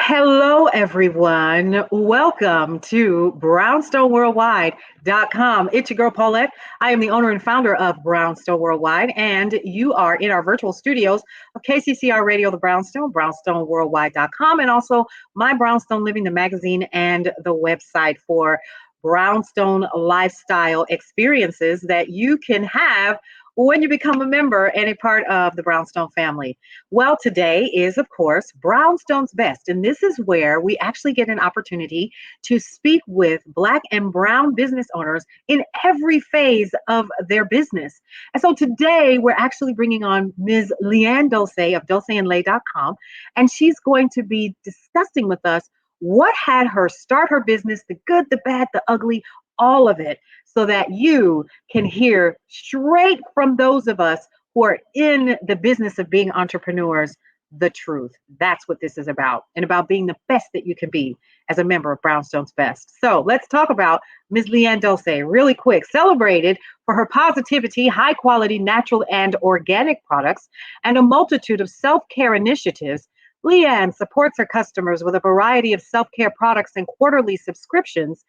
Hello, everyone. Welcome to BrownstoneWorldwide.com. It's your girl, Paulette. I am the owner and founder of Brownstone Worldwide, and you are in our virtual studios of KCCR Radio, the Brownstone, BrownstoneWorldwide.com, and also My Brownstone Living, the magazine, and the website for Brownstone lifestyle experiences that you can have when you become a member and a part of the Brownstone family. Well, today is, of course, Brownstone's Best. And this is where we actually get an opportunity to speak with Black and Brown business owners in every phase of their business. And so today we're actually bringing on Ms. Leanne Dolce of DolceandLay.com, and she's going to be discussing with us what had her start her business, the good, the bad, the ugly, all of it, so that you can hear straight from those of us who are in the business of being entrepreneurs the truth. That's what this is about, and about being the best that you can be as a member of Brownstone's Best. So let's talk about Ms. Leanne Dolce really quick. Celebrated for her positivity, high quality, natural, and organic products, and a multitude of self care initiatives. Leanne supports her customers with a variety of self care products and quarterly subscriptions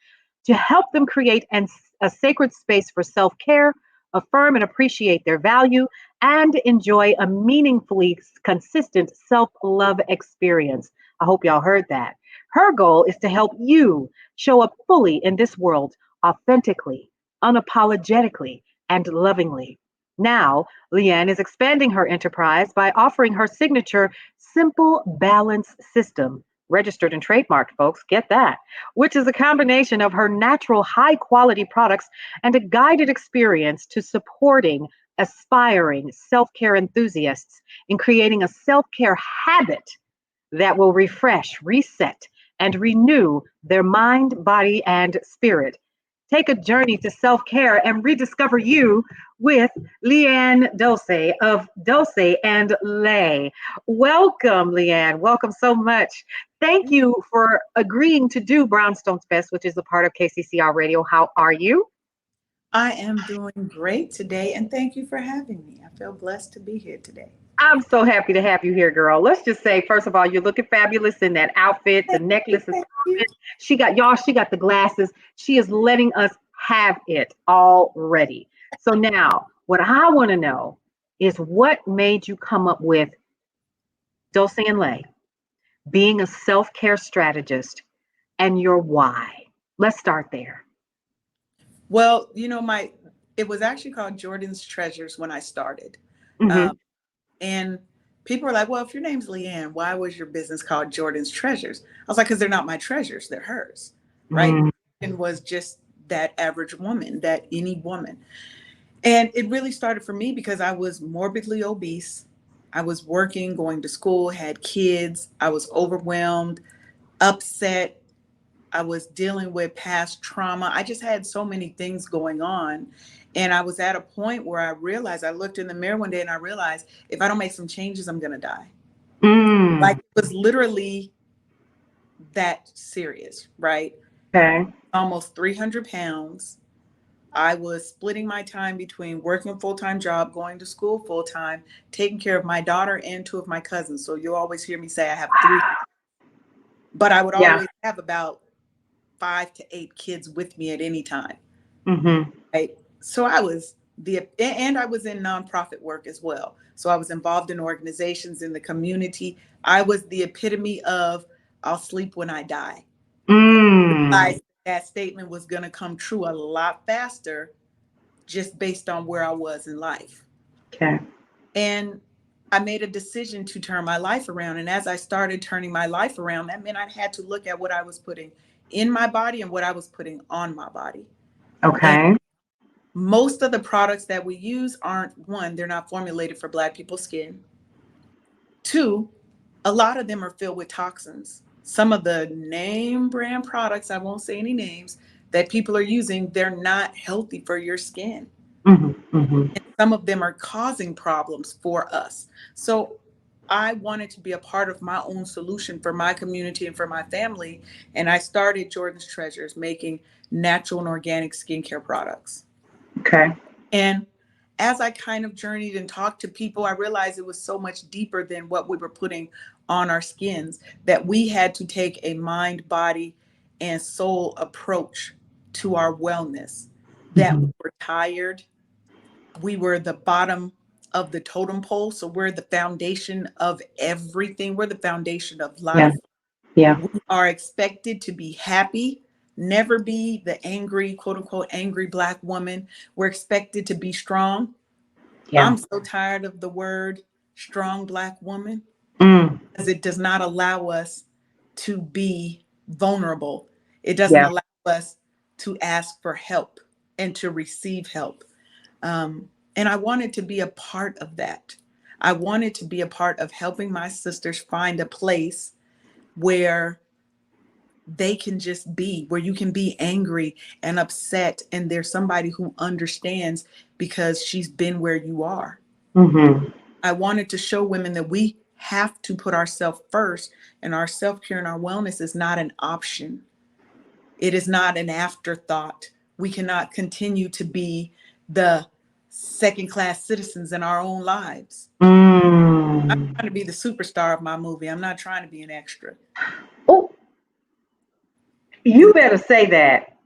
to help them create a sacred space for self care, affirm and appreciate their value, and enjoy a meaningfully consistent self love experience. I hope y'all heard that. Her goal is to help you show up fully in this world authentically, unapologetically, and lovingly. Now, Leanne is expanding her enterprise by offering her signature Simple Balance System, registered and trademarked, folks, get that, which is a combination of her natural high quality products and a guided experience to supporting aspiring self care enthusiasts in creating a self care habit that will refresh, reset, and renew their mind, body, and spirit. Take a journey to self care and rediscover you with Leanne Dolce of Dolce and Lay. Welcome, Leanne. Welcome so much. Thank you for agreeing to do Brownstone's Best, which is a part of KCCR Radio. How are you? I am doing great today, and thank you for having me. I feel blessed to be here today. I'm so happy to have you here, girl. Let's just say, first of all, you're looking fabulous in that outfit. The Thank you, necklace is thank you. popping. She got y'all, she got the glasses. She is letting us have it already. So now, what I want to know is what made you come up with Dulce and Lay, being a self-care strategist, and your why. Let's start there. Well, my it was actually called Jordan's Treasures when I started, Hmm. um, and people were like, "Well, if your name's Leanne, why was your business called Jordan's Treasures?" I was like, "Because they're not my treasures; they're hers, right?" Mm. And was just that average woman, that any woman, and it really started for me because I was morbidly obese. I was working, going to school, had kids. I was overwhelmed, upset. I was dealing with past trauma. I just had so many things going on. And I was at a point where I realized, I looked in the mirror one day and I realized if I don't make some changes, I'm going to die. Like Mm. it was literally that serious, right? Okay. Almost 300 pounds. I was splitting my time between working a full time job, going to school full time, taking care of my daughter and two of my cousins. So you'll always hear me say I have three, but I would Yeah. always have about 5 to 8 kids with me at any time. Hmm. Right. So and I was in nonprofit work as well. So I was involved in organizations in the community. I was the epitome of I'll sleep when I die. Mm. That statement was going to come true a lot faster just based on where I was in life. Okay. And I made a decision to turn my life around. And as I started turning my life around, that meant I had to look at what I was putting in my body and what I was putting on my body. And Okay. most of the products that we use aren't, one, they're not formulated for Black people's skin. Two, a lot of them are filled with toxins. Some of the name brand products, I won't say any names, that people are using, they're not healthy for your skin. Hmm. Hmm. And some of them are causing problems for us. So I wanted to be a part of my own solution for my community and for my family. And I started Jordan's Treasures, making natural and organic skincare products. Okay. And as I kind of journeyed and talked to people, I realized it was so much deeper than what we were putting on our skins, that we had to take a mind, body, and soul approach to our wellness, that we Mhm. were tired. We were the bottom of the totem pole. So we're the foundation of everything. We're the foundation of Yeah. life. Yeah. We are expected to be happy, never be the angry, quote unquote, angry Black woman. We're expected to be strong. Yeah. I'm so tired of the word strong Black woman, Mm. because it does not allow us to be vulnerable. It doesn't Yeah. allow us to ask for help and to receive help. And I wanted to be a part of that. I wanted to be a part of helping my sisters find a place where they can just be, where you can be angry and upset, and there's somebody who understands because she's been where you are. Hmm. I wanted to show women that we have to put ourselves first, and our self-care and our wellness is not an option. It is not an afterthought. We cannot continue to be the second class citizens in our own lives. I'm Mm. trying to be the superstar of my movie. I'm not trying to be an extra. Oh, you And better say that.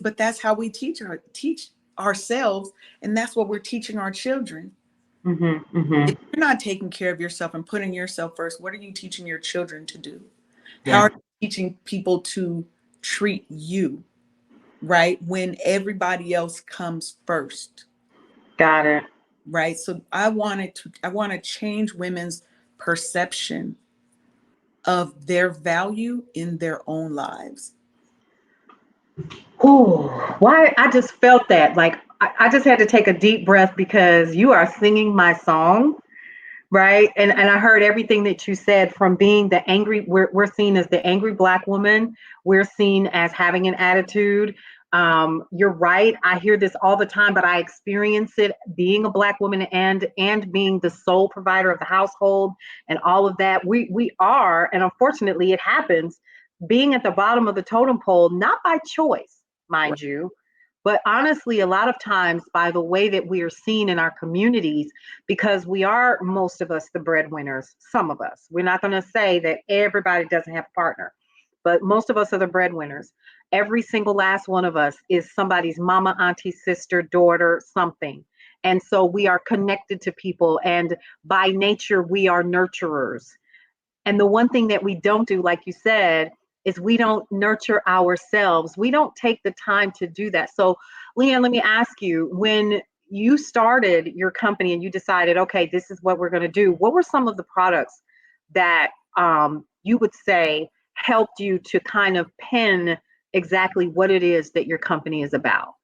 but that's how we teach ourselves, and that's what we're teaching our children. Hmm. If Hmm. you're not taking care of yourself and putting yourself first, what are you teaching your children to do? How Yeah. are you teaching people to treat you, right? When everybody else comes first, Got it. right? So I want to change women's perception of their value in their own lives. Oh, why? I just felt that. Like, I just had to take a deep breath because you are singing my song, right? And I heard everything that you said, from being the angry, we're seen as the angry Black woman. We're seen as having an attitude. You're right. I hear this all the time, but I experience it being a Black woman and being the sole provider of the household and all of that. We are, and unfortunately it happens, being at the bottom of the totem pole, not by choice, mind you, but honestly, a lot of times by the way that we are seen in our communities, because we are, most of us, the breadwinners. Some of us. We're not going to say that everybody doesn't have a partner, but most of us are the breadwinners. Every single last one of us is somebody's mama, auntie, sister, daughter, something. And so we are connected to people, and by nature, we are nurturers. And the one thing that we don't do, like you said, is we don't nurture ourselves. We don't take the time to do that. So, Leanne, let me ask you, when you started your company and you decided, okay, this is what we're going to do, what were some of the products that you would say helped you to kind of pin exactly what it is that your company is about?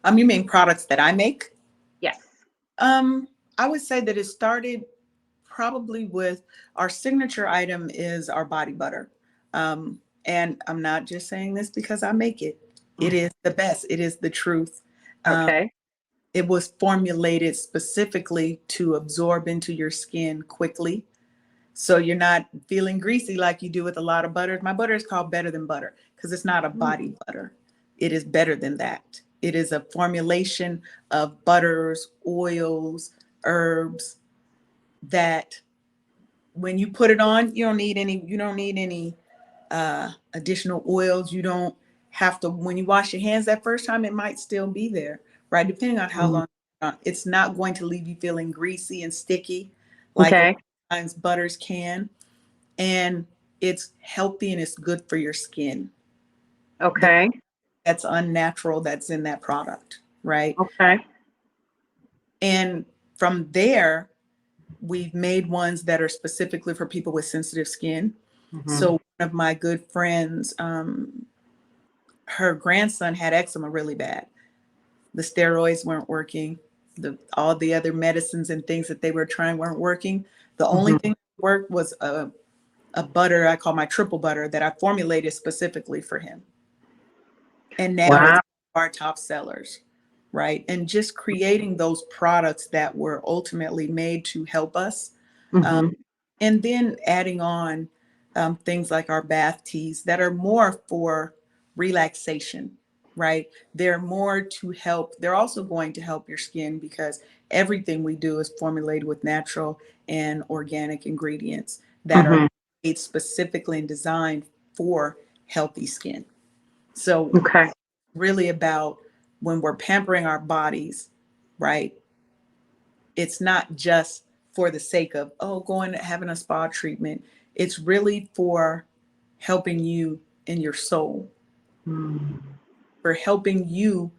You mean products that I make? Yes. Um, I would say that it started probably with our signature item is our body butter. And I'm not just saying this because I make it. It Mm. is the best. It is the truth. Um, Okay. it was formulated specifically to absorb into your skin quickly. So you're not feeling greasy like you do with a lot of butters. My butter is called Better Than Butter because it's not a body Mm. butter. It is better than that. It is a formulation of butters, oils, herbs that when you put it on, you don't need any additional oils. You don't have to, when you wash your hands that first time, it might still be there, right? Depending on how Mm. long it's not going to leave you feeling greasy and sticky like a lot Okay. of times butters can. And it's healthy and it's good for your skin. The, Okay. that's unnatural that's in that product, right? Okay. And from there, we've made ones that are specifically for people with sensitive skin. So Hmm. one of my good friends, her grandson had eczema really bad. The steroids weren't working. All the other medicines and things that they were trying weren't working. The only thing Hmm. that worked was a butter I call my triple butter that I formulated specifically for him. And now it's Wow. our top sellers, right? And just creating those products that were ultimately made to help us. Um, Hmm. and then adding on things like our bath teas that are more for relaxation. right? They're more to help. They're also going to help your skin because everything we do is formulated with natural and organic ingredients that are Hmm. made specifically and designed for healthy skin. So, Okay. really about when we're pampering our bodies, right? It's not just for the sake of, oh, going having a spa treatment. It's really for helping you in your soul, Mm. for helping you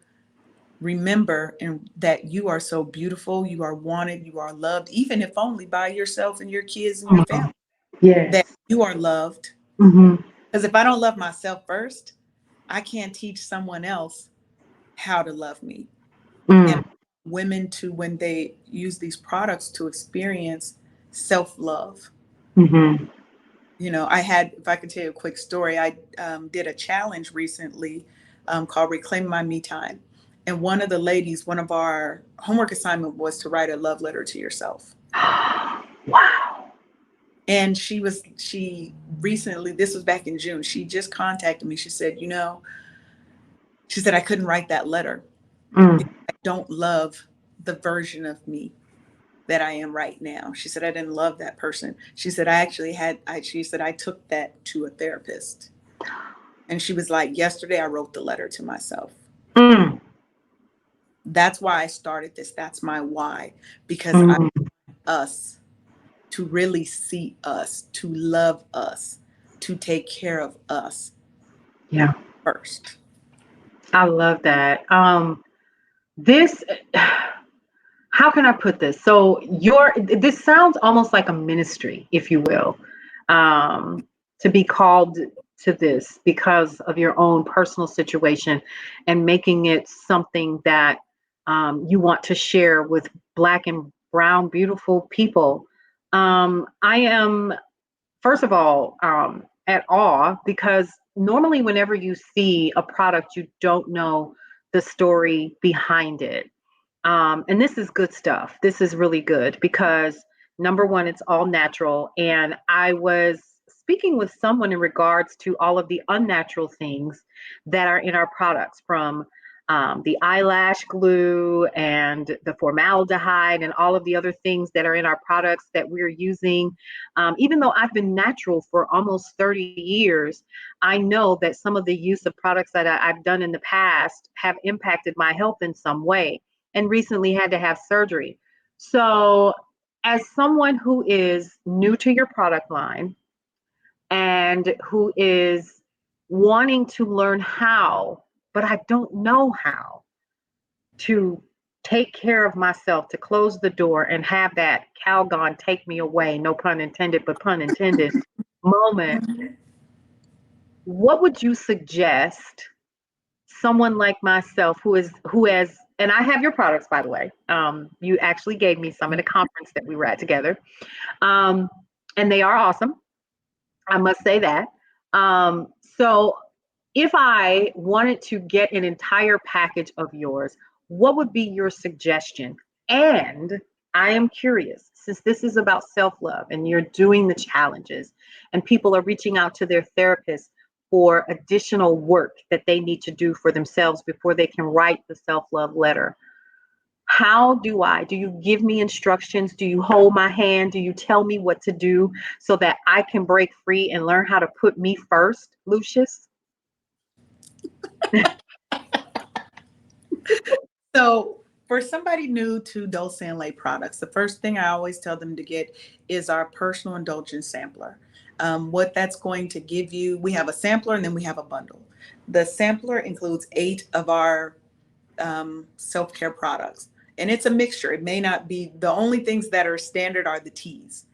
remember and that you are so beautiful, you are wanted, you are loved, even if only by yourself and your kids and your Come on. family, that Yes. you are loved. Hmm. Because if I don't love myself first, I can't teach someone else how to love me. And Mm. women to when they use these products to experience self-love. Hmm. You know, I had, if I could tell you a quick story, I did a challenge recently called Reclaim My Me Time. And one of the ladies, one of our homework assignment was to write a love letter to yourself. Wow. And she recently, this was back in June, she just contacted me. She said, you know, she said, I couldn't write that letter Mm. because I don't love the version of me that I am right now. She said, I didn't love that person. She said, she said, I took that to a therapist. And she was like, yesterday I wrote the letter to myself. Mm. That's why I started this. That's my why, because I Mm. want us to really see us, to love us, to take care of us Yeah. first. I love that. This, how can I put this? So this sounds almost like a ministry, if you will, um, to be called to this because of your own personal situation and making it something that you want to share with Black and brown, beautiful people. I am, first of all, at awe because normally, whenever you see a product, you don't know the story behind it. And this is good stuff. This is really good because number one, it's all natural. And I was speaking with someone in regards to all of the unnatural things that are in our products, from the eyelash glue and the formaldehyde and all of the other things that are in our products that we're using. Even though I've been natural for almost 30 years, I know that some of the use of products that I've done in the past have impacted my health in some way, and recently had to have surgery. So, as someone who is new to your product line and who is wanting to learn how, but I don't know how to take care of myself, to close the door and have that Calgon take me away, no pun intended, but pun intended moment, what would you suggest someone like myself who has, and I have your products, by the way. You actually gave me some at a conference that we were at together. Um, and they are awesome. I must say that. So if I wanted to get an entire package of yours, what would be your suggestion? And I am curious, since this is about self love and you're doing the challenges, and people are reaching out to their therapists for additional work that they need to do for themselves before they can write the self love letter. How do you give me instructions? Do you hold my hand? Do you tell me what to do so that I can break free and learn how to put me first, Lucius? So, for somebody new to Dolce and Lay products, the first thing I always tell them to get is our personal indulgence sampler. What that's going to give you, we have a sampler and then we have a bundle. The sampler includes 8 of our self care products, and it's a mixture. It may not be the only things that are standard are the teas.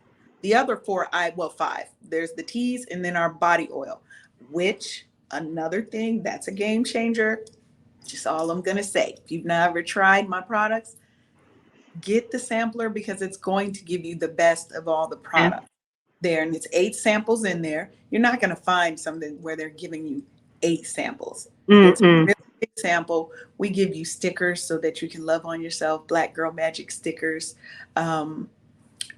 The other 4, well, 5. There's the teas and then our body oil, which another thing that's a game changer. Just all I'm going to say. If you've never tried my products, get the sampler because it's going to give you the best of all the And products there. And it's 8 samples in there. You're not going to find something where they're giving you 8 samples. It's a mm-mm. really big sample. We give you stickers so that you can love on yourself, Black Girl Magic stickers. Um,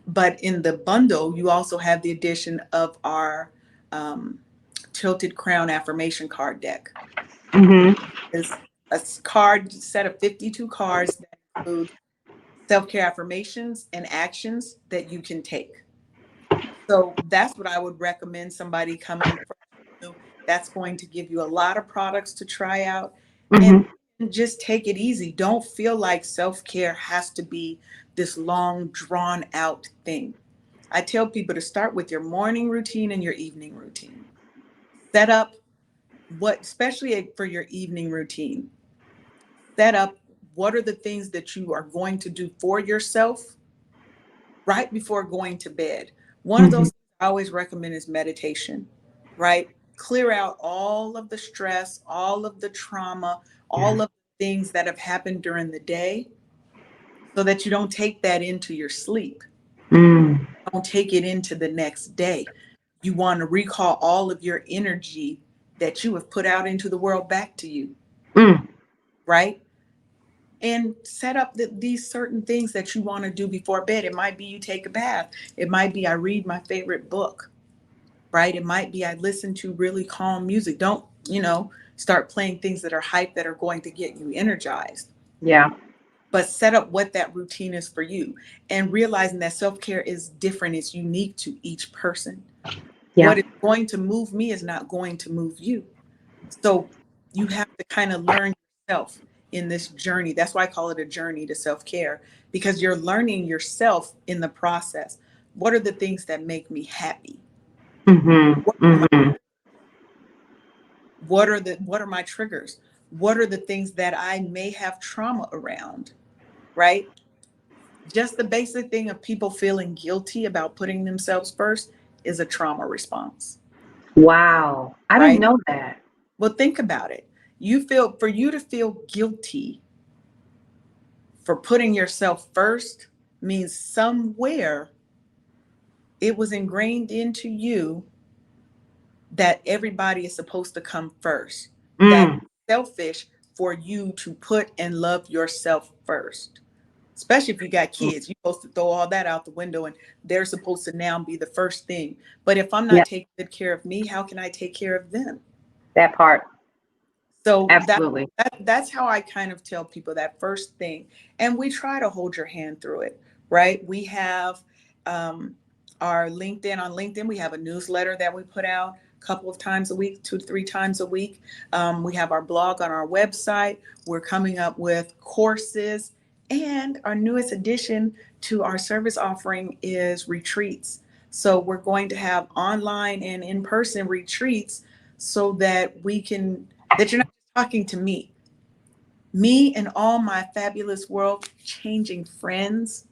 but in the bundle, you also have the addition of our um, Tilted Crown affirmation card deck. Mhm. Is a card set of 52 cards that include self-care affirmations and actions that you can take. So that's what I would recommend somebody coming from you. That's going to give you a lot of products to try out, and Mhm. just take it easy. Don't feel like self-care has to be this long drawn out thing. I tell people to start with your morning routine and your evening routine. Set up what, especially for your evening routine, set up what are the things that you are going to do for yourself right before going to bed. One of Mhm. those things I always recommend is meditation, right? Clear out all of the stress, all of the trauma, Yeah. all of the things that have happened during the day so that you don't take that into your sleep. Mm. Don't take it into the next day. You want to recall all of your energy that you have put out into the world back to you, Mm. right? And set up these certain things that you want to do before bed. It might be you take a bath. It might be I read my favorite book, right? It might be I listen to really calm music. Don't, start playing things that are hype that are going to get you energized. Yeah. But set up what that routine is for you and realizing that self care is different, it's unique to each person. Yeah. What is going to move me is not going to move you. So you have to kind of learn yourself in this journey. That's why I call it a journey to self care, because you're learning yourself in the process. What are the things that make me happy? Mhm. What are my, Mhm. what are my triggers? What are the things that I may have trauma around, right? Just the basic thing of people feeling guilty about putting themselves first is a trauma response, Wow. I didn't right? know that. Well, think about it. For you to feel guilty for putting yourself first means somewhere it was ingrained into you that everybody is supposed to come first. That Mm. selfish for you to put and love yourself first. Especially if you got kids, you're supposed to throw all that out the window and they're supposed to now be the first thing. But if I'm not Yep. taking good care of me, how can I take care of them? That part. So Absolutely. that's how I kind of tell people that first thing, and we try to hold your hand through it, right? We have um, our LinkedIn. On LinkedIn, we have a newsletter that we put out a couple of times a week, 2 to 3 times a week. We have our blog on our website. We're coming up with courses, and our newest addition to our service offering is retreats. So we're going to have online and in-person retreats so that you're not talking to me and all my fabulous world changing friends.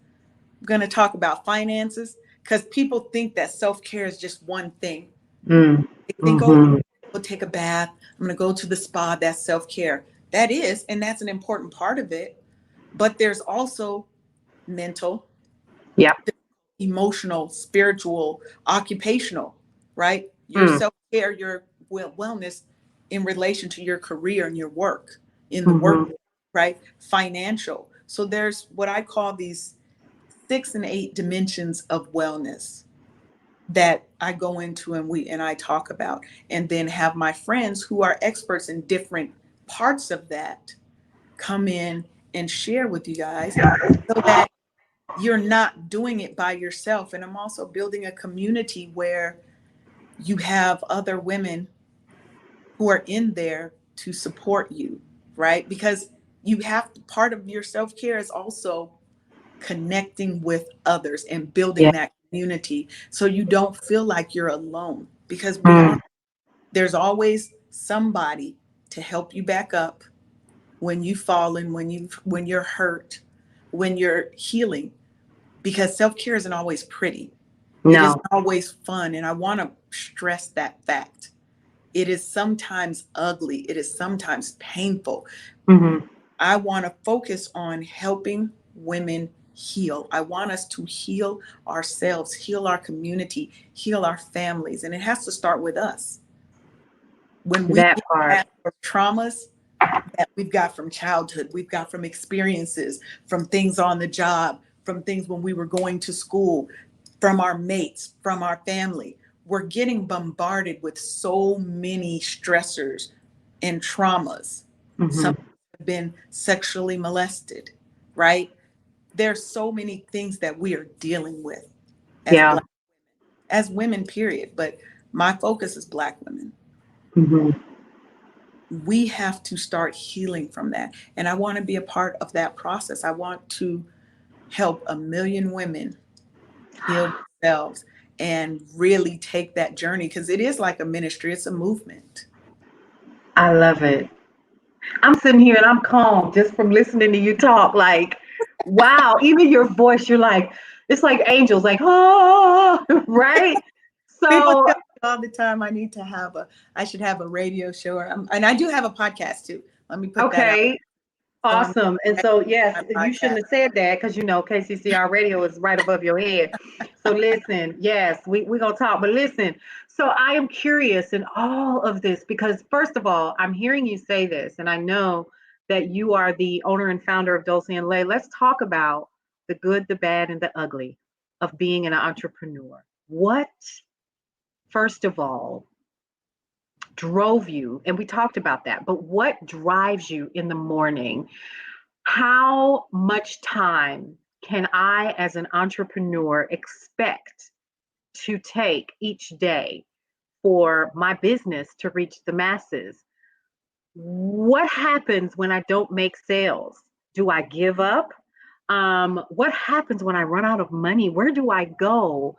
I'm going to talk about finances because people think that self-care is just one thing. Mm. They think, oh, Mhm. go take a bath, I'm going to go to the spa, that's self-care. That is, and that's an important part of it. But there's also mental, Yep. emotional, spiritual, occupational, right? Your Mm. self-care, your wellness in relation to your career and your work in the work, Mhm. right? Financial. So there's what I call these 6 and 8 dimensions of wellness that I go into and I talk about, and then have my friends who are experts in different parts of that come in and share with you guys so that you're not doing it by yourself. And I'm also building a community where you have other women who are in there to support you, right? Because part of your self care is also connecting with others and Yeah. building that community so you don't feel like you're alone, because we Mm. are. There's always somebody to help you back up when you've fallen, when you're hurt, when you're healing, because self-care isn't always pretty. It isn't No. always fun. And I want to stress that fact. It is sometimes ugly. It is sometimes painful. Mhm. I want to focus on helping women heal. I want us to heal ourselves, heal our community, heal our families. And it has to start with us. When we That get part. past our traumas that we've got from childhood, we've got from experiences, from things on the job, from things when we were going to school, from our mates, from our family. We're getting bombarded with so many stressors and traumas. Some Hmm. have been sexually molested, right? There's so many things that we are dealing with as Yeah. Black, as women, period. But my focus is Black women. Hmm. We have to start healing from that. And I want to be a part of that process. I want to help a million women heal themselves and really take that journey because it is like a ministry, it's a movement. I love it. I'm sitting here and I'm calm just from listening to you talk. Like, wow, even your voice, you're like, it's like angels, like, oh, right? People So, tell me all the time I should have a radio show, and I do have a podcast too. Let me put that out. okay, So I'm awesome. And so, yes, my you podcast. shouldn't have said that because you know KCCR radio is right above your head. So listen, yes, we're gonna talk, but listen. So I am curious in all of this because first of all, I'm hearing you say this, and I know that you are the owner and founder of Dolce and Lay. Let's talk about the good, the bad, and the ugly of being an entrepreneur. What, first of all, drove you? And we talked about that, but what drives you in the morning? How much time can I, as an entrepreneur, expect to take each day for my business to reach the masses? What happens when I don't make sales? Do I give up? What happens when I run out of money? Where do I go?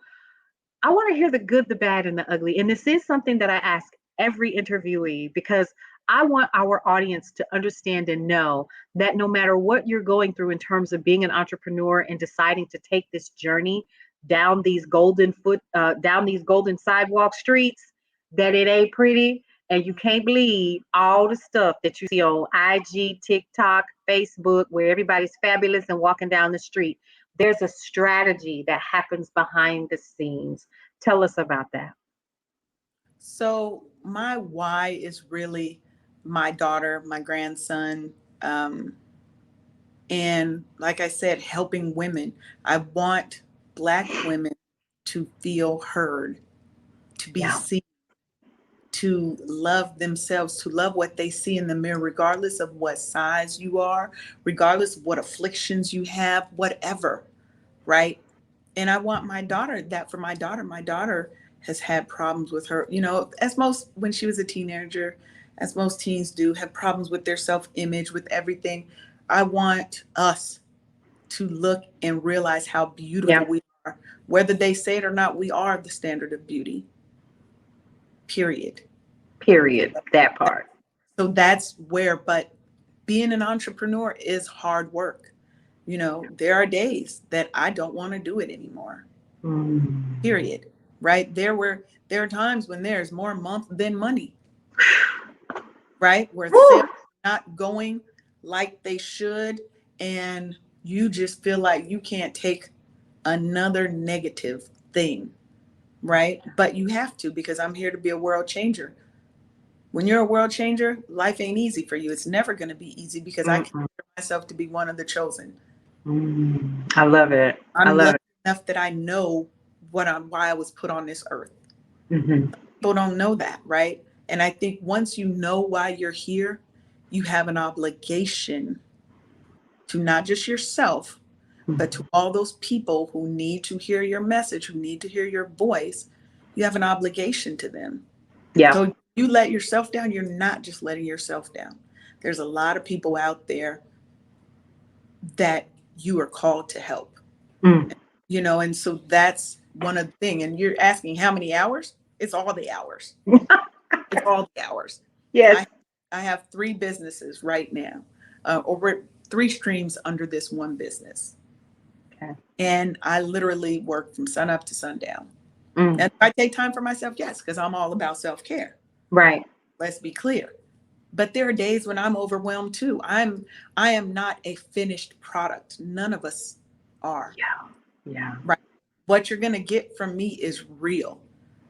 I want to hear the good, the bad, and the ugly. And this is something that I ask every interviewee because I want our audience to understand and know that no matter what you're going through in terms of being an entrepreneur and deciding to take this journey down these golden sidewalk streets, that it ain't pretty. And you can't believe all the stuff that you see on IG, TikTok, Facebook, where everybody's fabulous and walking down the street. There's a strategy that happens behind the scenes. Tell us about that. So my why is really my daughter, my grandson, um, and like I said, helping women. I want Black women to feel heard, to be Yeah. seen, to love themselves, to love what they see in the mirror, regardless of what size you are, regardless of what afflictions you have, whatever, right? And I want my daughter that for my daughter. My daughter has had problems with her, as most, when she was a teenager, as most teens do, have problems with their self image, with everything. I want us to look and realize how Yeah. beautiful we are. Whether they say it or not, we are the standard of beauty, period. Period. That part. So that's where, but being an entrepreneur is hard work. There are days that I don't want to do it anymore, Mm. period. Right? There are times when there's more month than money, right? Where sales Woo. are not going like they should, and you just feel like you can't take another negative thing, right? But you have to because I'm here to be a world changer. When you're a world changer, life ain't easy for you. It's never going to be easy because I Mm-mm. consider myself to be one of the chosen. Mm. I love it. I I'm love lucky it. enough that I know why I was put on this earth. Hmm. People don't know that, right? And I think once you know why you're here, you have an obligation to not just yourself, but to all those people who need to hear your message, who need to hear your voice. You have an obligation to them. Yeah. So you let yourself down, you're not just letting yourself down. There's a lot of people out there that you are called to help. Mm. And so that's one of the thing. And you're asking how many hours? It's all the hours. It's all the hours. Yes. I I have three businesses right now, or three streams under this one business, Okay. and I literally work from sun up to sundown. Mm. And I take time for myself, yes, because I'm all about self care. Right. Let's be clear. But there are days when I'm overwhelmed too. I am not a finished product. None of us are. Yeah. Yeah. Right. What you're gonna get from me is real.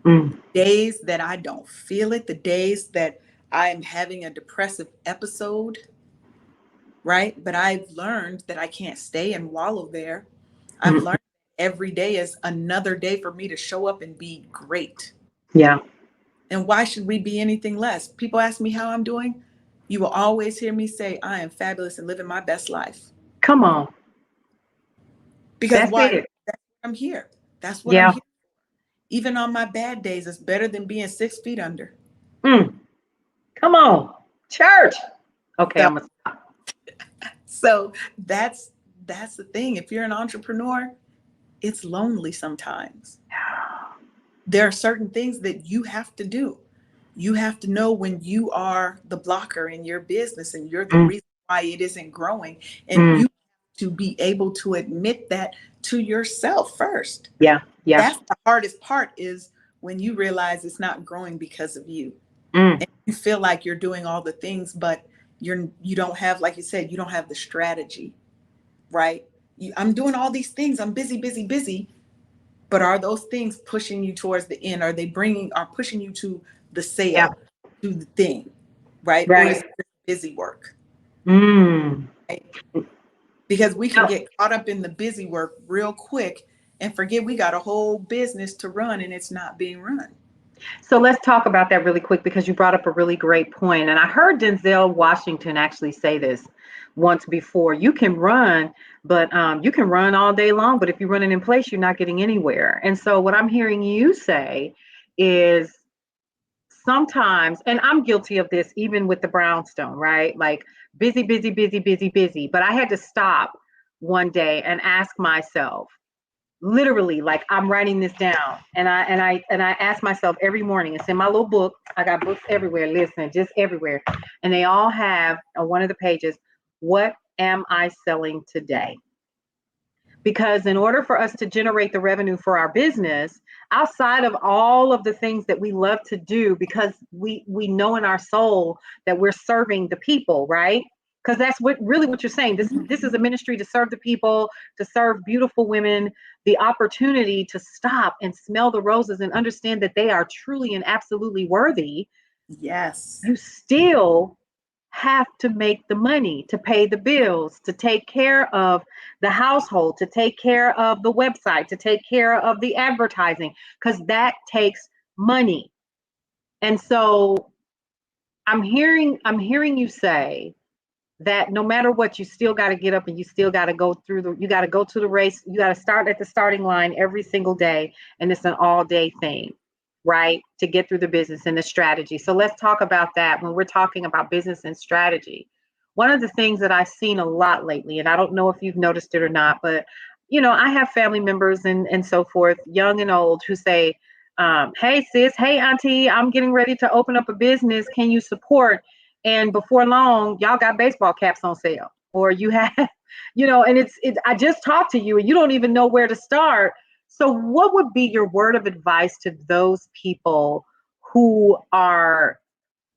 Mm. Days that I don't feel it, the days that I'm having a depressive episode, right? But I've learned that I can't stay and wallow there. I've Mm. learned every day is another day for me to show up and be great. Yeah. And why should we be anything less? People ask me how I'm doing. You will always hear me say, I am fabulous and living my best life. Come on. Because That's why? it. That's what I'm here. That's what I'm Yeah. here. Even on my bad days, it's better than being 6 feet under. Mm. Come on. Church. Okay, So, I'm gonna stop. so that's the thing. If you're an entrepreneur, it's lonely sometimes. There are certain things that you have to do. You have to know when you are the blocker in your business and you're the Mm, reason why it isn't growing. And mm. you have to be able to admit that to yourself first. Yeah, yeah. That's the hardest part, is when you realize it's not growing because of you. Mm. And you feel like you're doing all the things, but you don't have, like you said, you don't have the strategy, right? I'm doing all these things. I'm busy, busy, busy. But are those things pushing you towards the end? Are pushing you to the Yeah. sale, to the thing, right? Or is Right. it just busy work? Mm. Right? Because we can No. get caught up in the busy work real quick and forget we got a whole business to run and it's not being run. So let's talk about that really quick because you brought up a really great point. And I heard Denzel Washington actually say this once before. You can run, but you can run all day long. But if you're running in place, you're not getting anywhere. And so what I'm hearing you say is sometimes, and I'm guilty of this even with the Brownstone, right? Like busy, busy, busy, busy, busy. But I had to stop one day and ask myself, literally, like I'm writing this down, and I ask myself every morning. It's in my little book. I got books everywhere. Listen, just everywhere, and they all have on one of the pages, what am I selling today? Because in order for us to generate the revenue for our business, outside of all of the things that we love to do, because we know in our soul that we're serving the people, right? Because that's what really what you're saying. This is a ministry to serve the people, to serve beautiful women, the opportunity to stop and smell the roses and understand that they are truly and absolutely worthy. Yes. You still have to make the money to pay the bills, to take care of the household, to take care of the website, to take care of the advertising, because that takes money. And so I'm hearing you say that no matter what, you still got to get up and you still got to go through you got to go to the race. You got to start at the starting line every single day. And it's an all day thing, right? To get through the business and the strategy. So let's talk about that when we're talking about business and strategy. One of the things that I've seen a lot lately, and I don't know if you've noticed it or not, but I have family members and so forth, young and old, who say, hey sis, hey auntie, I'm getting ready to open up a business. Can you support? And before long, y'all got baseball caps on sale, or you have, and I just talked to you and you don't even know where to start. So what would be your word of advice to those people who are,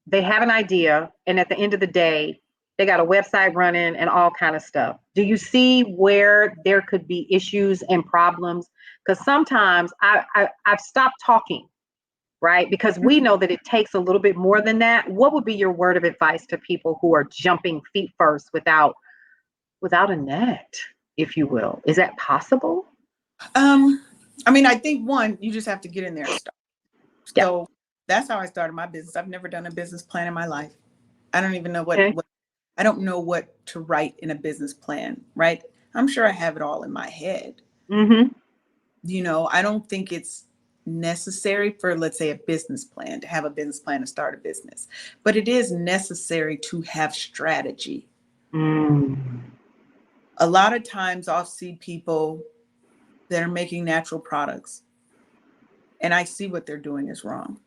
they have an idea and at the end of the day, they got a website running and all kind of stuff? Do you see where there could be issues and problems? Because sometimes I've stopped talking, right? Because we know that it takes a little bit more than that. What would be your word of advice to people who are jumping feet first without a net, if you will? Is that possible? Um, I mean, I think one, you just have to get in there and start. Yeah. So that's how I started my business. I've never done a business plan in my life. I don't even know what, Okay. what I don't know what to write in a business plan, right? I'm sure I have it all in my head. Mm-hmm. I don't think it's necessary for, let's say, a business plan, to have a business plan to start a business, but it is necessary to have strategy. Mm. A lot of times I'll see people that are making natural products and I see what they're doing is wrong.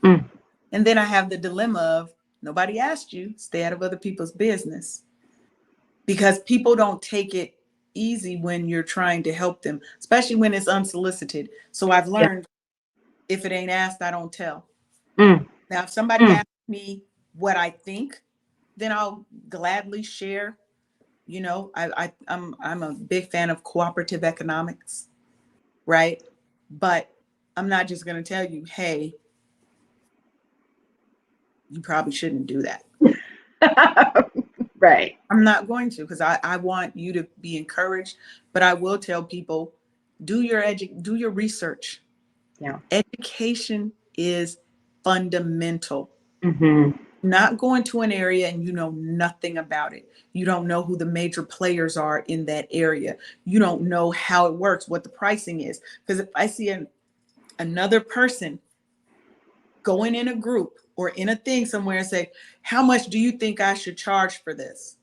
Mm. And then I have the dilemma of, nobody asked you, stay out of other people's business, because people don't take it easy when you're trying to help them, especially when it's unsolicited. So I've Yeah. learned, if it ain't asked, I don't tell. Mm. Now, if somebody Mm. asks me what I think, then I'll gladly share. I'm a big fan of cooperative economics, right? But I'm not just going to tell you, hey, you probably shouldn't do that. Right. I'm not going to, because I want you to be encouraged. But I will tell people, do your research. Yeah. Education is fundamental. Mm-hmm. Not go into an area and you know nothing about it. You don't know who the major players are in that area. You don't know how it works, what the pricing is. Because if I see another person going in a group or in a thing somewhere and say, how much do you think I should charge for this?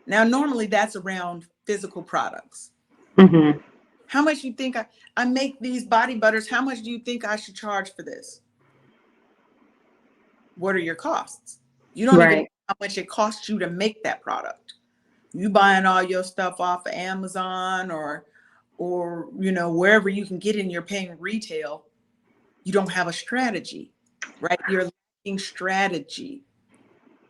Now, normally that's around physical products. Mm-hmm. How much you think I make these body butters? How much do you think I should charge for this? What are your costs? You don't even know Right. how much it costs you to make that product. You buying all your stuff off of Amazon or wherever you can get in, you're paying retail. You don't have a strategy, right? You're lacking strategy.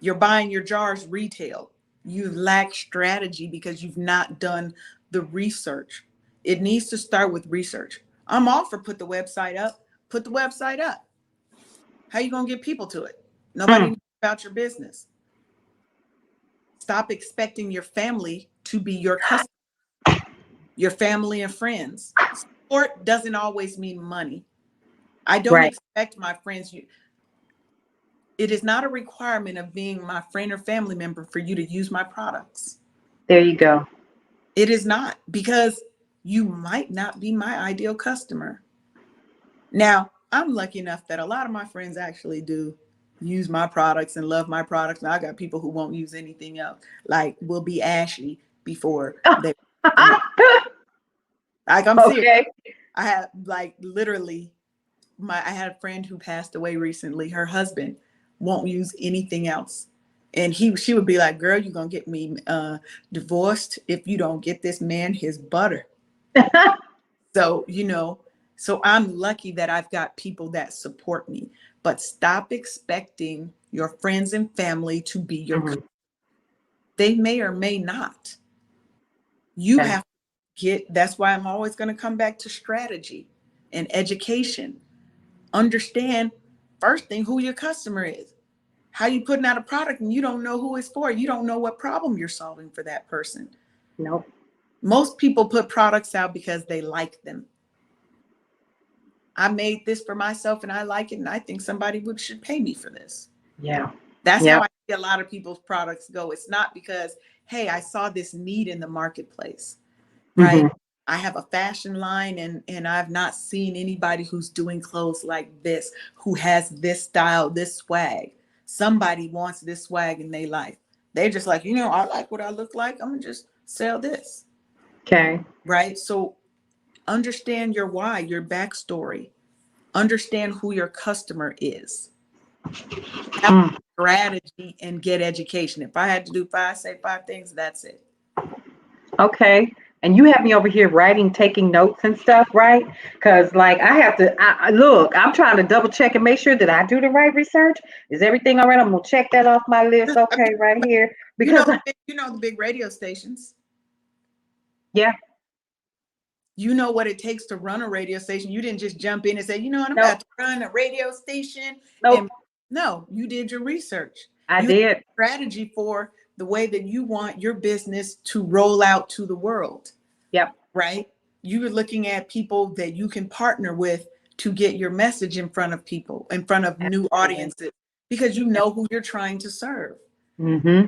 You're buying your jars retail. You lack strategy because you've not done the research. It needs to start with research. I'm all for put the website up. Put the website up. How you gonna get people to it? Nobody Mm. knows about your business. Stop expecting your family to be your customer, your family and friends. Support doesn't always mean money. I don't Right. expect my friends. It is not a requirement of being my friend or family member for you to use my products. There you go. It is not, because you might not be my ideal customer. Now, I'm lucky enough that a lot of my friends actually do use my products and love my products. Now, I got people who won't use anything else, like will be ashy before they anything else. Like, I'm serious. Okay. I had like literally I had a friend who passed away recently. Her husband won't use anything else. And she would be like, girl, you're gonna get me divorced if you don't get this man his butter. So, so I'm lucky that I've got people that support me. But stop expecting your friends and family to be your Mm-hmm. they may or may not. You Okay. have to that's why I'm always going to come back to strategy and education. Understand first thing who your customer is. How you putting out a product and you don't know who it's for. You don't know what problem you're solving for that person. Nope. Most people put products out because they like them. I made this for myself and I like it, and I think somebody should pay me for this. Yeah. That's how Yep. I see a lot of people's products go. It's not because, hey, I saw this need in the marketplace, right? Mm-hmm. I have a fashion line and I've not seen anybody who's doing clothes like this, who has this style, this swag. Somebody wants this swag in their life. They're just like, I like what I look like. I'm gonna just sell this. Okay. Right? So understand your why, your backstory. Understand who your customer is. Have Mm. strategy and get education. If I had to do say five things, that's it. Okay. And you have me over here writing, taking notes and stuff, right? Because, like, I have to look. I'm trying to double check and make sure that I do the right research. Is everything all right? I'm gonna check that off my list. I Okay, mean, right here. you know, Because, the big radio stations. yeah, You know what it takes to run a radio station. You didn't just jump in and say, I'm nope, about to run a radio station. nope. And no, you did your research. I You had did. a strategy for the way that you want your business to roll out to the world, Yep. right? You were looking at people that you can partner with to get your message in front of people, in front of new Absolutely. audiences, because you know who you're trying to serve. Mm-hmm.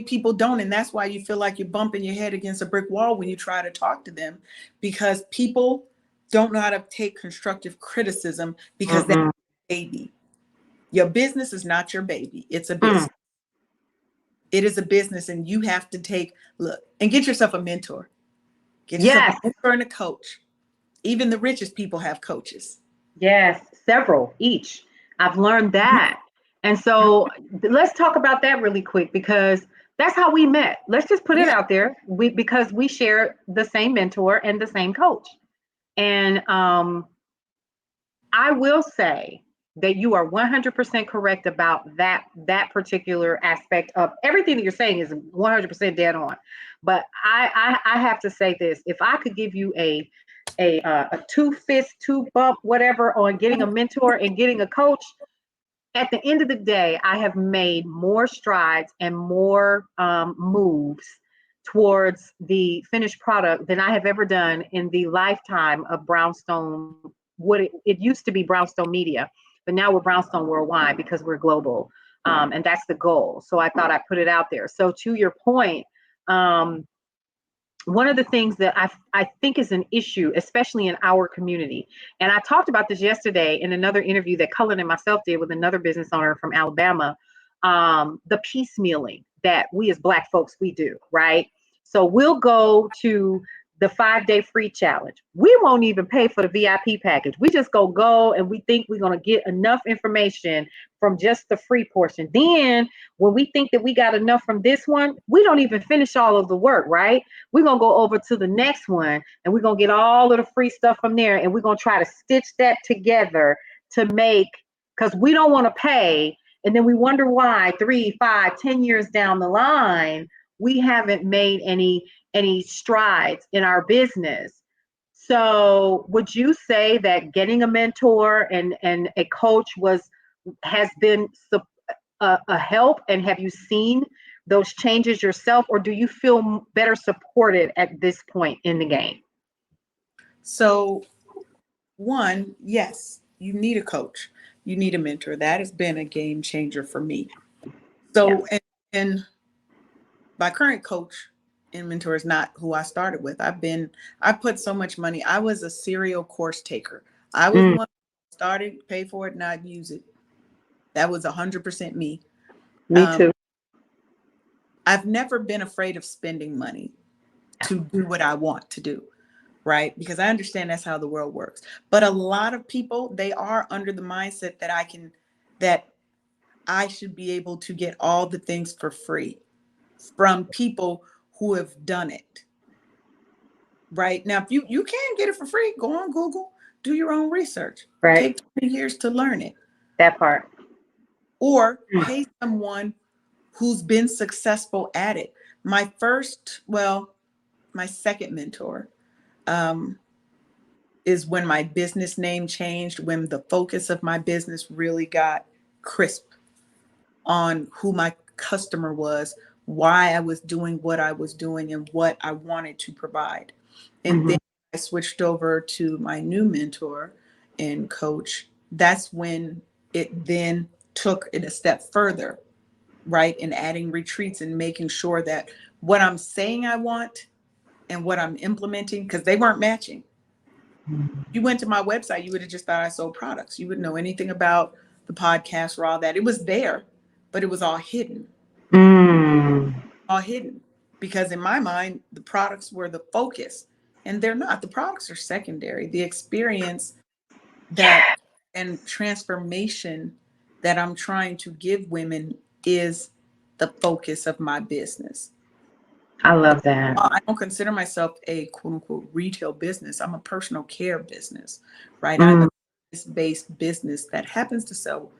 People don't, and that's why you feel like you're bumping your head against a brick wall when you try to talk to them, because people don't know how to take constructive criticism, because that's Mm-mm. a baby. Your business is not your baby. It's a Mm. business. It is a business, and you have to look and get yourself a mentor. Get yourself a Yes. mentor and a coach. Even the richest people have coaches. Yes. Several each. I've learned that. And so let's talk about that really quick because that's how we met. Let's just put it Yeah. out there. Because we share the same mentor and the same coach. And I will say that you are 100% correct about that particular aspect of everything that you're saying is 100% dead on. But I have to say this: if I could give you a two fist, two bump, whatever, on getting a mentor and getting a coach, at the end of the day, I have made more strides and more moves towards the finished product than I have ever done in the lifetime of Brownstone. It used to be Brownstone Media, but but now we're Brownstone Worldwide because we're global. And that's the goal. So I thought I'd put it out there. So to your point, um, one of the things that I think is an issue, especially in our community, and I talked about this yesterday in another interview that Cullen and myself did with another business owner from Alabama, the piecemealing that we as Black folks, we do, right? So we'll go to the 5-day free challenge. We won't even pay for the VIP package. We just go and we think we're going to get enough information from just the free portion. Then when we think that we got enough from this one, we don't even finish all of the work, right? We're going to go over to the next one and we're going to get all of the free stuff from there. And we're going to try to stitch that together to make, because we don't want to pay. And then we wonder why 3, 5, 10 years down the line, we haven't made any strides in our business. So would you say that getting a mentor and a coach has been a help, and have you seen those changes yourself, or do you feel better supported at this point in the game? So, one, yes, you need a coach, you need a mentor. That has been a game changer for me. Yeah. So, and my current coach and mentor is not who I started with. I put so much money. I was a serial course taker. I was the Mm, one who started, pay for it, not use it. That was 100% me. me Um, too. I've never been afraid of spending money to do what I want to do, right? Because I understand that's how the world works. But a lot of people, they are under the mindset that I should be able to get all the things for free from people who have done it. Right now, if you can get it for free, go on Google, do your own research, Right. take 20 years to learn it, That part. or Mm, pay someone who's been successful at it. My second mentor um, is when my business name changed, when the focus of my business really got crisp on who my customer was, why I was doing what I was doing, and what I wanted to provide. And mhm. then I switched over to my new mentor and coach. That's when it then took it a step further, right? And adding retreats and making sure that what I'm saying I want and what I'm implementing, because they weren't matching. You went to my website, you would have just thought I sold products. You wouldn't know anything about the podcast or all that. It was there, but it was Mm, all hidden. Because in my mind, the products were the focus, and they're not. The products are secondary. The experience that and transformation that I'm trying to give women is the focus of my business. I love that. I don't consider myself a quote unquote retail business. I'm a personal care business, right? I'm Mm. a based business that happens to sell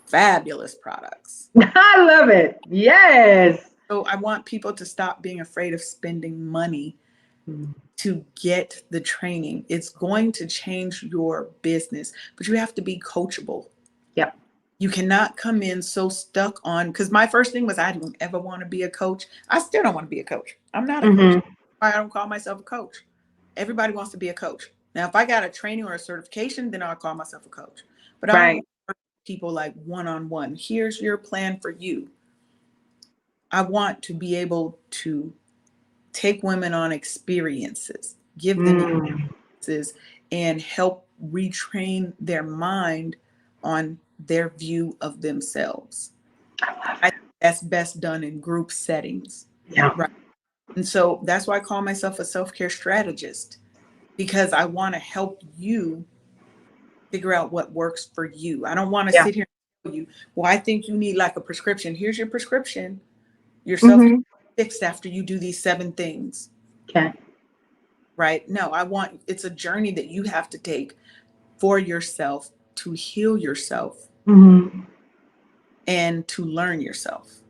fabulous products. I love it. Yes. So I want people to stop being afraid of spending money Mm, to get the training. It's going to change your business, but you have to be coachable. yep. You cannot come in so stuck on, because my first thing was I don't ever want to be a coach. I still don't want to be a coach. I'm not a coach. Hmm. I don't call myself a coach. Everybody wants to be a coach. Now, if I got a training or a certification, then I'll call myself a coach. But I don't Right. work with people like one-on-one. Here's your plan for you. I want to be able to take women on experiences, give them Mm, experiences, and help retrain their mind on their view of themselves. I love I it. think that's best done in group settings, Yeah. right? And so that's why I call myself a self-care strategist, because I want to help you figure out what works for you. I don't want to Yeah. sit here and tell you, well, I think you need like a prescription. Here's your prescription. Your self-care Hmm. fixed after you do these 7 things. Okay. Right? No, it's a journey that you have to take for yourself to heal yourself Hmm. and to learn yourself.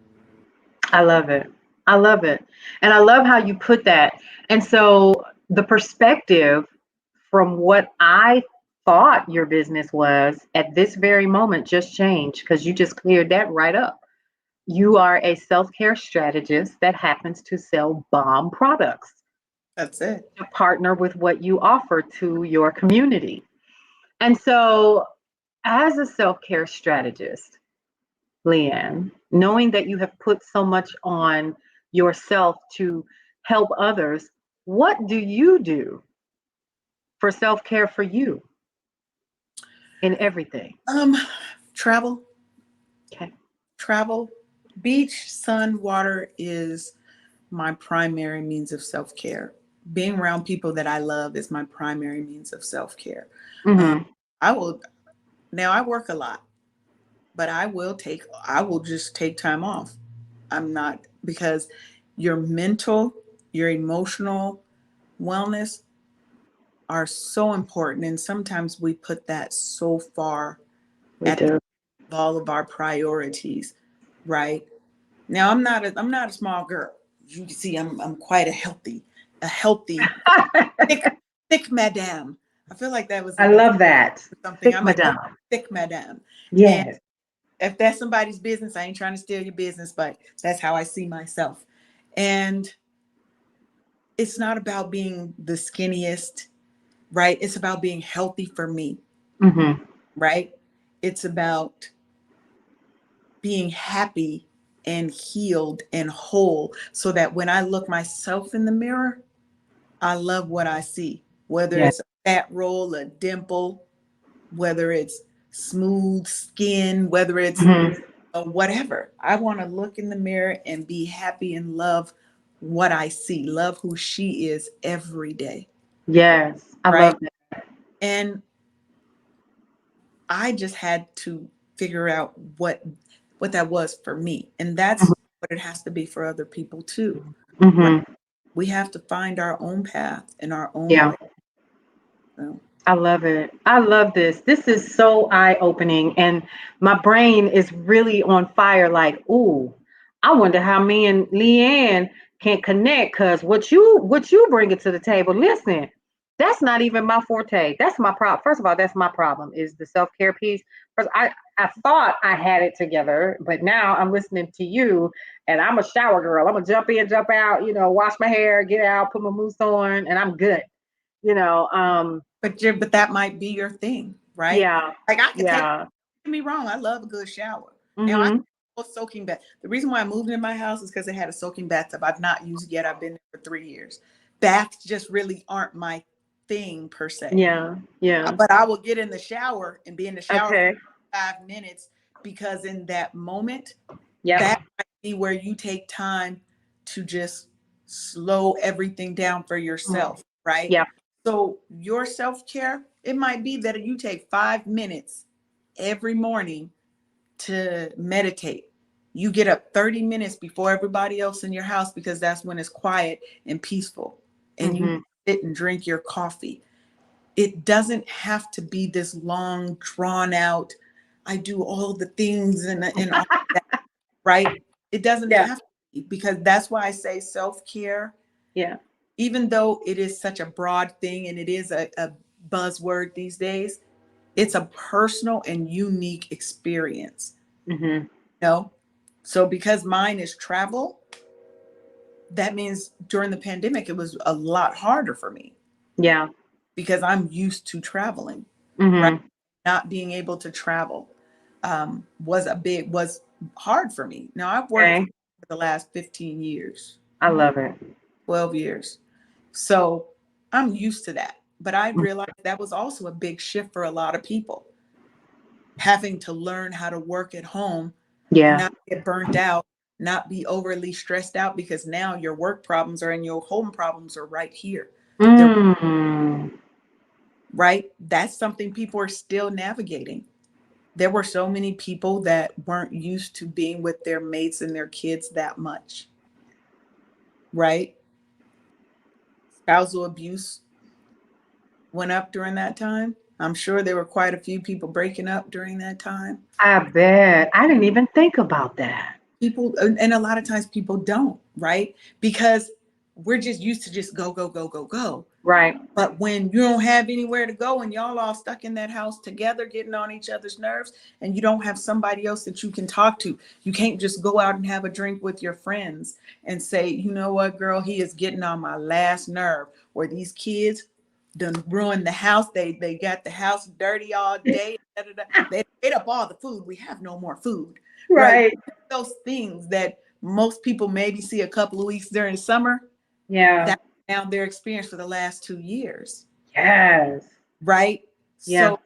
I love it. I love it. And I love how you put that. And so the perspective from what I thought your business was at this very moment just changed because you just cleared that right up. You are a self care strategist that happens to sell bomb products That's it. to partner with what you offer to your community. And so As a self-care strategist, Leanne, knowing that you have put so much on yourself to help others, what do you do for self-care for you in everything? Um, travel, Okay. travel, beach, sun, water is my primary means of self-care. Being around people that I love is my primary means of self-care. Um, Mhm. I will now I work a lot, but I will just take time off. I'm not because your mental, your emotional wellness are so important, and sometimes we put that so far We at the do. of all of our priorities, right? Now I'm not a small girl. You can see I'm quite a healthy thick thick madame. I feel like that was I a love that. something. Thick I'm a healthy madame. thick madame. And Yes. if that's somebody's business, I ain't trying to steal your business, but that's how I see myself. And it's not about being the skinniest, right? It's about being healthy for me, Mhm. right? It's about being happy and healed and whole so that when I look myself in the mirror, I love what I see, whether Yeah. it's a fat roll, a dimple, whether it's smooth skin, whether it's Mhm. whatever. I want to look in the mirror and be happy and love what I see, love who she is every day, Yes. I right? love that. And I just had to figure out what that was for me. And that's what it has to be for other people too. Right? Mhm. We have to find our own path and our own Yeah. way. So, I love it. I love this. This is so eye-opening, and my brain is really on fire. Like, ooh, I wonder how me and Leanne can connect. Cause what you bring it to the table. Listen, that's not even my forte. That's my problem. First of all, that's my problem is the self-care piece. First, I thought I had it together, but now I'm listening to you, and I'm a shower girl. I'm gonna jump in, jump out. Wash my hair, get out, put my mousse on, and I'm good. You know, um, but that might be your thing, right? yeah, Like I could take yeah. get me wrong, I love a good shower. Now I Mhm. a soaking bath. The reason why I moved in my house is because it had a soaking bathtub. I've not used it yet. I've been there for 3 years. Baths just really aren't my thing per se. Yeah, yeah. But I will get in the shower and be in the shower for Okay. 5 minutes because in that moment, Yep. that might be where you take time to just slow everything down for Mm. yourself, right? Yep. So your self-care, it might be that you take 5 minutes every morning to meditate. You get up 30 minutes before everybody else in your house because that's when it's quiet and peaceful. And you Mhm. sit and drink your coffee. It doesn't have to be this long, drawn out, I do all the things and all that, right? It doesn't Yeah, have to be because that's why I say self-care, yeah. even though it is such a broad thing and it is a buzzword these days, it's a personal and unique experience. Mhm. No. So because mine is travel, that means during the pandemic, it was a lot harder for me Yeah. because I'm used to traveling, right? Mhm. Not being able to travel was hard for me. Now I've worked Okay. for the last 15 years, I love it. 12 years. So I'm used to that. But I Mm. realized that was also a big shift for a lot of people, having to learn how to work at home, Yeah. not get burnt out, not be overly stressed out because now your work problems are and your home problems are right here. They're Mm. right. That's something people are still navigating. There were so many people that weren't used to being with their mates and their kids that much, right? Spousal abuse went up during that time. I'm sure there were quite a few people breaking up during that time. I bet. I didn't even think about that. People, and a lot of times people don't, right? Because we're just used to just go, go, go, go, go. Right. But when you don't have anywhere to go and y'all all stuck in that house together, getting on each other's nerves, and you don't have somebody else that you can talk to, you can't just go out and have a drink with your friends and say, you know what, girl, he is getting on my last nerve. Or these kids done ruined the house. They got the house dirty all day. da, da, da. They ate up all the food. We have no more food, right? Right. Those things that most people maybe see a couple of weeks during the summer, Yeah. that's now their experience for the last 2 years, Yes. right? Yeah. So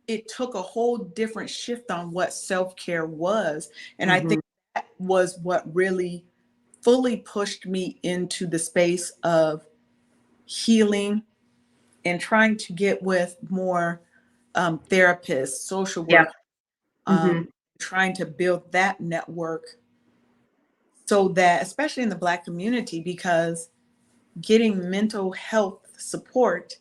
it took a whole different shift on what self-care was. And I Hmm. think that was what really fully pushed me into the space of healing and trying to get with more therapists, social Yeah. work, Hmm. trying to build that network so that, especially in the Black community, because getting mental health support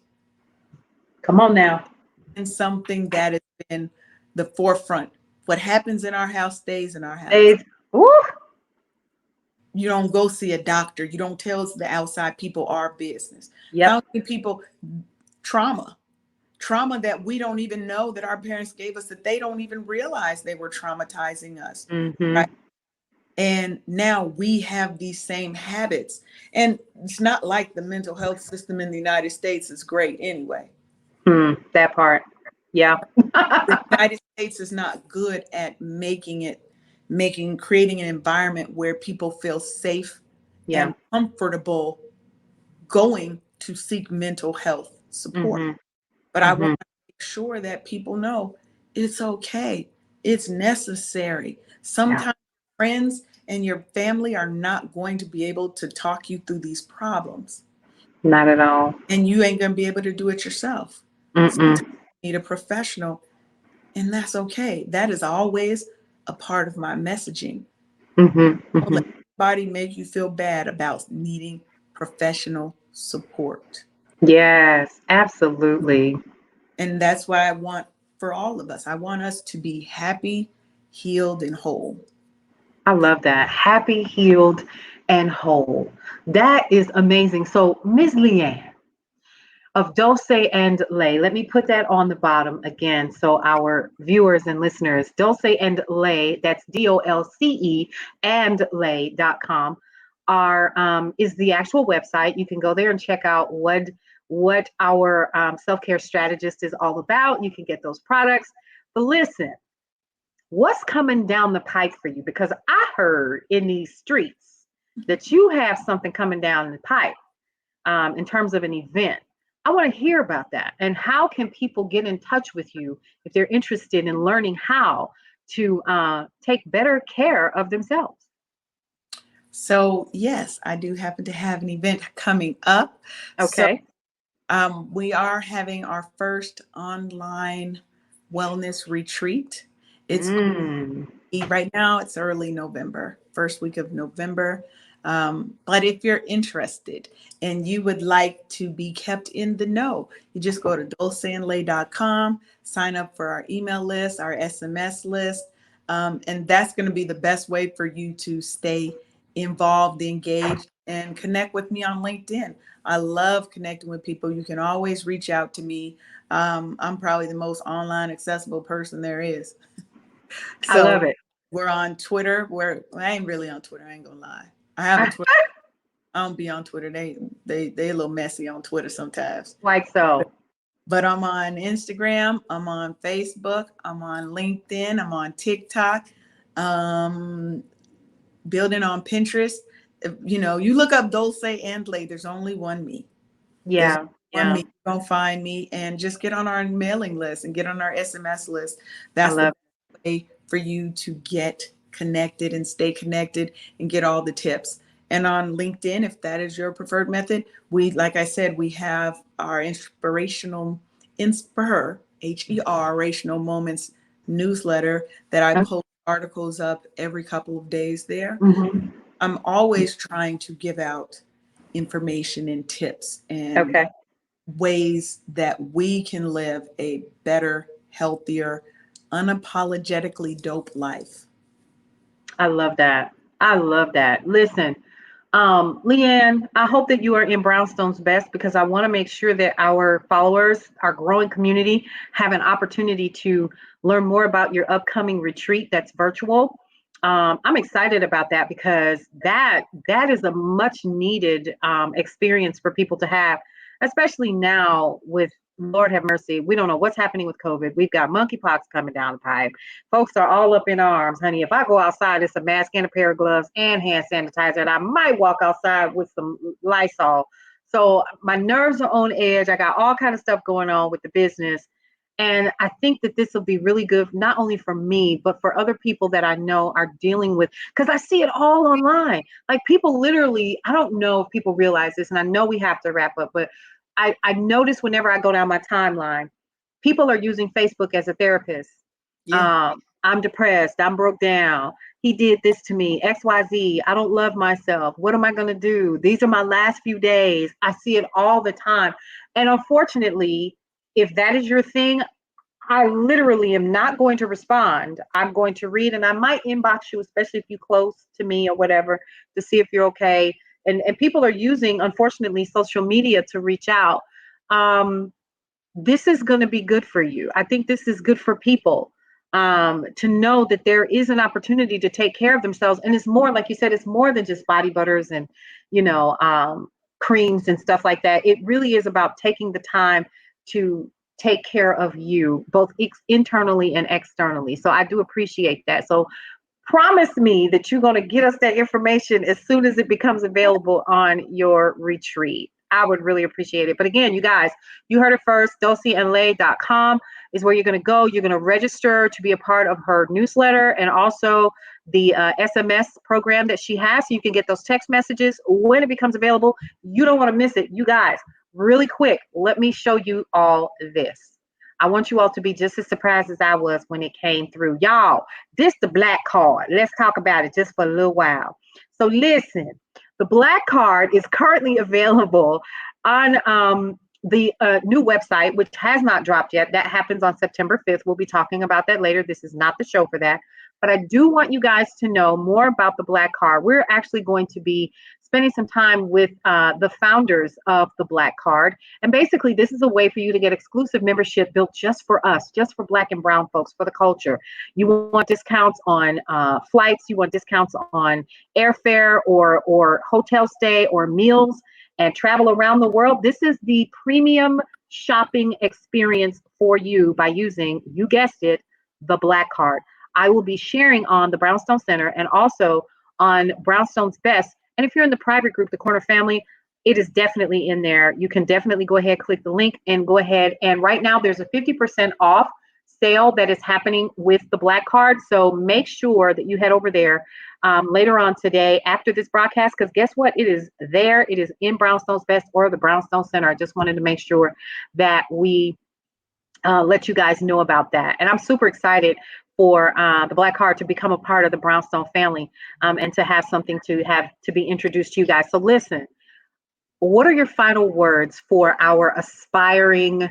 Come on now. is something that has been the forefront. What happens in our house stays in our house. Dave. Woo. You don't go see a doctor. You don't tell the outside people our business. Yep. How many people, trauma, trauma that we don't even know that our parents gave us, that they don't even realize they were traumatizing us, Hmm. right? And now we have these same habits. And it's not like the mental health system in the United States is great anyway. That part. Yeah. The United States is not good at creating an environment where people feel safe Yeah. and comfortable going to seek mental health support. Hmm. But I want Hmm. to make sure that people know it's okay. It's necessary. Yeah. Sometimes friends and your family are not going to be able to talk you through these problems, Not at all. and you ain't going to be able to do it yourself. Mm-mm. Sometimes you need a professional, and that's okay. That is always a part of my messaging. Hmm. Don't Hmm. let anybody make you feel bad about needing professional support. Yes, absolutely. And that's why I want for all of us, I want us to be happy, healed, and whole. I love that. Happy, healed, and whole. That is amazing. So, Ms. Leanne of Dulce and Lay, let me put that on the bottom again so our viewers and listeners, Dulce and Lay, that's DOLCE and lay.com, is the actual website. You can go there and check out what our self-care strategist is all about. You can get those products. But listen, what's coming down the pike for you? Because I heard in these streets that you have something coming down the pipe in terms of an event. I want to hear about that. And how can people get in touch with you if they're interested in learning how to take better care of themselves? So, yes, I do happen to have an event coming up. So, Okay. we are having our first online wellness retreat. It's Mm, right now, it's early November, first week of November. But if you're interested and you would like to be kept in the know, you just go to dolceandlay.com, sign up for our email list, our SMS list. And that's going to be the best way for you to stay involved, engaged, and connect with me on LinkedIn. I love connecting with people. You can always reach out to me. I'm probably the most online accessible person there is. I So love it. we're on Twitter. I ain't really on Twitter. I ain't gonna lie. I have a Twitter. I don't be on Twitter. They a little messy on Twitter sometimes. Like so. But I'm on Instagram. I'm on Facebook. I'm on LinkedIn. I'm on TikTok. Um, Building on Pinterest. You look up Dulce and Lay. There's only one me. There's Yeah. one Yeah. me. You're gonna find me, and just get on our mailing list and get on our SMS list. I That's the love best way for you to get connected and stay connected and get all the tips. And on LinkedIn, if that is your preferred method, like I said, we have our Rational Moments newsletter that I it. post articles up every couple of days there. Mhm. I'm always trying to give out information and tips and Okay. ways that we can live a better, healthier, unapologetically dope life. I love that. I love that. Listen, Leanne, I hope that you are in Brownstone's best because I want to make sure that our followers, our growing community, have an opportunity to learn more about your upcoming retreat that's virtual. I'm excited about that because that is a much needed experience for people to have, especially now with Lord have mercy. We don't know what's happening with COVID. We've got monkeypox coming down the pipe. Folks are all up in arms, honey. If I go outside, it's a mask and a pair of gloves and hand sanitizer, and I might walk outside with some Lysol. So my nerves are on edge. I got all kind of stuff going on with the business. And I think that this will be really good, not only for me, but for other people that I know are dealing with, because I see it all online. Like people literally, I don't know if people realize this, and I know we have to wrap up, but I notice whenever I go down my timeline, people are using Facebook as a therapist. Yeah. I'm depressed. I'm broke down. He did this to me. XYZ. I don't love myself. What am I going to do? These are my last few days. I see it all the time. And unfortunately, if that is your thing, I literally am not going to respond. I'm going to read and I might inbox you, especially if you're close to me or whatever, to see if you're okay. And people are using, unfortunately, social media to reach out. Um, this is going to be good for you. I think this is good for people, to know that there is an opportunity to take care of themselves. And it's more, like you said, it's more than just body butters and, you know, creams and stuff like that. It really is about taking the time to take care of you, both internally and externally. So I do appreciate that. So promise me that you're going to get us that information as soon as it becomes available on your retreat. I would really appreciate it. But again, you guys, you heard it first. DulceandLay.com is where you're going to go. You're going to register to be a part of her newsletter and also the SMS program that she has, so you can get those text messages when it becomes available. You don't want to miss it. You guys, really quick, let me show you all this. I want you all to be just as surprised as I was when it came through. Y'all, this the black card. Let's talk about it just for a little while. So listen, the black card is currently available on the new website, which has not dropped yet. That happens on September 5th. We'll be talking about that later. This is not the show for that. But I do want you guys to know more about the black card. We're actually going to be spending some time with the founders of the black card. And basically, this is a way for you to get exclusive membership built just for us, just for Black and brown folks, for the culture. You want discounts on flights, you want discounts on airfare or hotel stay or meals and travel around the world. This is the premium shopping experience for you by using, you guessed it, the black card. I will be sharing on the Brownstone Center and also on Brownstone's Best. And if you're in the private group, the Corner Family, it is definitely in there. You can definitely go ahead, click the link, and go ahead. And right now, there's a 50% off sale that is happening with the black card. So make sure that you head over there later on today after this broadcast, because guess what? It is there. It is in Brownstone's Best or the Brownstone Center. I just wanted to make sure that we let you guys know about that. And I'm super excited for the black card to become a part of the Brownstone family, and to have something to be introduced to you guys. So listen, what are your final words for our aspiring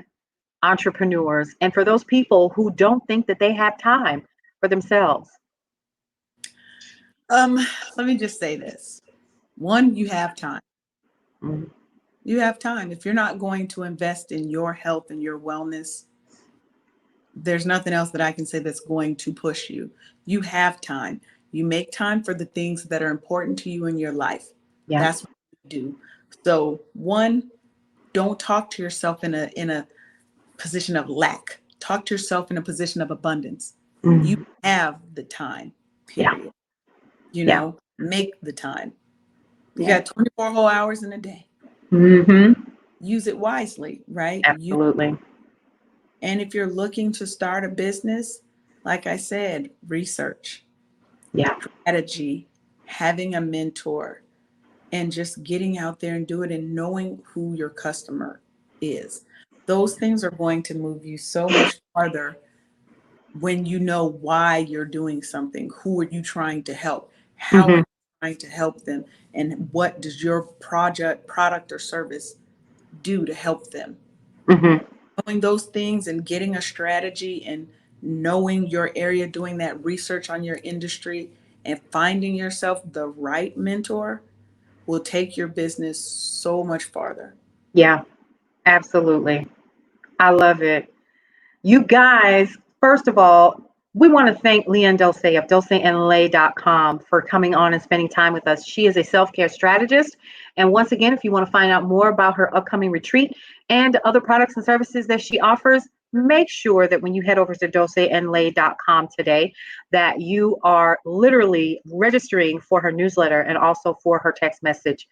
entrepreneurs and for those people who don't think that they have time for themselves? Let me just say this. One, you have time. Mhm. You have time. If you're not going to invest in your health and your wellness, there's nothing else that I can say that's going to push you. You have time. You make time for the things that are important to you in your life. Yeah. That's what you do. So, one, don't talk to yourself in a position of lack. Talk to yourself in a position of abundance. You Mhm. have the time, Yeah. period. Yeah. Make the time. You Yeah. got 24 whole hours in a day. Hmm. Use it wisely, right? Absolutely. And if you're looking to start a business, like I said, research, Yeah. strategy, having a mentor, and just getting out there and do it and knowing who your customer is. Those things are going to move you so much farther when you know why you're doing something. Who are you trying to help? How are Hmm. you trying to help them? And what does your product or service do to help them? Hmm. Knowing those things and getting a strategy and knowing your area, doing that research on your industry and finding yourself the right mentor will take your business so much farther. Yeah. Absolutely. I love it. You guys, first of all, We want to thank Leanne Dolce of dolceandlay.com for coming on and spending time with us. She is a self-care strategist. And once again, if you want to find out more about her upcoming retreat and other products and services that she offers, make sure that when you head over to dolceandlay.com today, that you are literally registering for her newsletter and also for her text message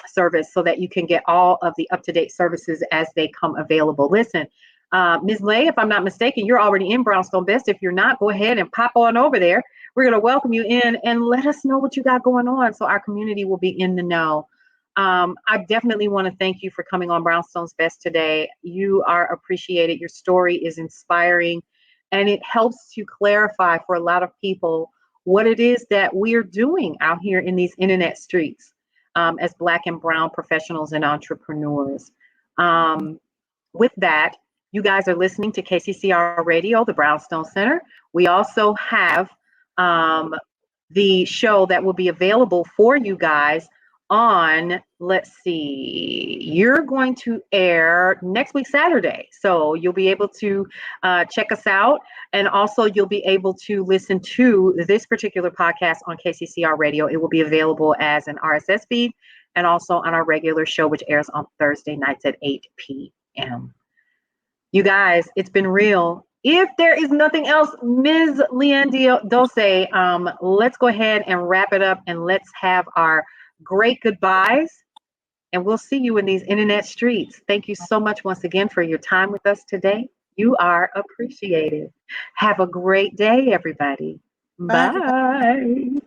service so that you can get all of the up-to-date services as they come available. Listen, Ms. Lay, if I'm not mistaken, you're already in Brownstone Best. If you're not, go ahead and pop on over there. We're going to welcome you in and let us know what you got going on so our community will be in the know. I definitely want to thank you for coming on Brownstone's Best today. You are appreciated. Your story is inspiring, and it helps to clarify for a lot of people what it is that we're doing out here in these internet streets as Black and Brown professionals and entrepreneurs. Um, with that, you guys are listening to KCCR Radio, the Brownstone Center. We also have um, the show that will be available for you guys on, let's see, you're going to air next week, Saturday. So you'll be able to check us out. And also, you'll be able to listen to this particular podcast on KCCR Radio. It will be available as an RSS feed and also on our regular show, which airs on Thursday nights at 8 p.m. You guys, it's been real. If there is nothing else, Ms. Leanne Dulce, let's go ahead and wrap it up and let's have our great goodbyes. And we'll see you in these internet streets. Thank you so much once again for your time with us today. You are appreciated. Have a great day, everybody. Bye, everybody. Bye.